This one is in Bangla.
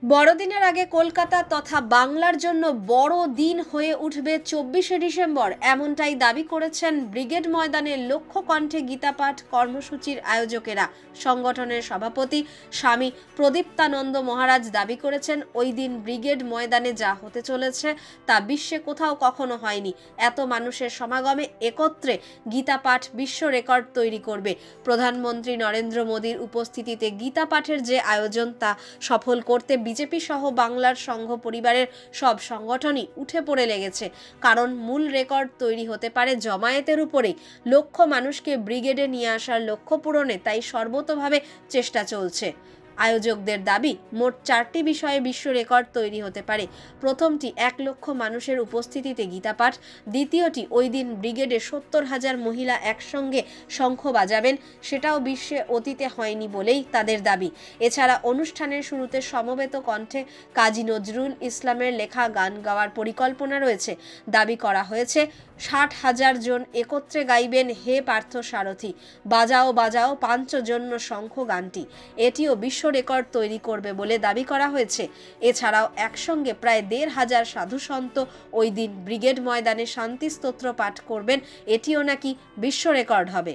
বড়দিনের আগে কলকাতা তথা বাংলার জন্য বড় দিন হয়ে উঠবে 24শে ডিসেম্বর, এমনটাই দাবি করেছেন ব্রিগেড ময়দানের লক্ষ্য কণ্ঠে গীতাপাঠ কর্মসূচির আয়োজকেরা। সংগঠনের সভাপতি স্বামী প্রদীপ্তানন্দ মহারাজ দাবি করেছেন, ওই দিন ব্রিগেড ময়দানে যা হতে চলেছে তা বিশ্বে কোথাও কখনো হয়নি। এত মানুষের সমাগমে একত্রে গীতাপাঠ বিশ্ব রেকর্ড তৈরি করবে। প্রধানমন্ত্রী নরেন্দ্র মোদীর উপস্থিতিতে গীতাপাঠের যে আয়োজন তা সফল করতে বিজেপি সহ বাংলার সংঘ পরিবারের সব সংগঠনই উঠে পড়ে লেগেছে। কারণ মূল রেকর্ড তৈরি হতে পারে জমায়েতের উপরেই। লক্ষ মানুষকে ব্রিগেডে নিয়ে আসার লক্ষ্য পূরণে তাই সর্বতোভাবে চেষ্টা চলছে। আয়োজকদের দাবি, মোট 4টি বিষয়ে বিশ্ব রেকর্ড তৈরি হতে পারে। প্রথমটি 1 লক্ষ মানুষের উপস্থিতিতে গীতাপাঠ, দ্বিতীয়টি ওই দিন ব্রিগেডে 70,000 মহিলা একসঙ্গে শঙ্খ বাজাবেন, সেটাও বিশ্বে অতীতে হয়নি বলেই তাদের দাবি। এছাড়া অনুষ্ঠানের শুরুতে সমবেত কণ্ঠে কাজী নজরুল ইসলামের লেখা গান গাওয়ার পরিকল্পনা রয়েছে। দাবি করা হয়েছে 60,000 জন একত্রে গাইবেন হে পার্থ সারথি, বাজাও বাজাও পাঞ্চজন্য শঙ্খ গানটি। এটিও বিশ্ব রেকর্ড তৈরি করবে বলে দাবি করা হয়েছে। এছাড়াও একসঙ্গে প্রায় 1,500 সাধু সন্ত ওই দিন ব্রিগেড ময়দানে শান্তি স্তোত্র পাঠ করবেন, এটিও নাকি বিশ্ব রেকর্ড হবে।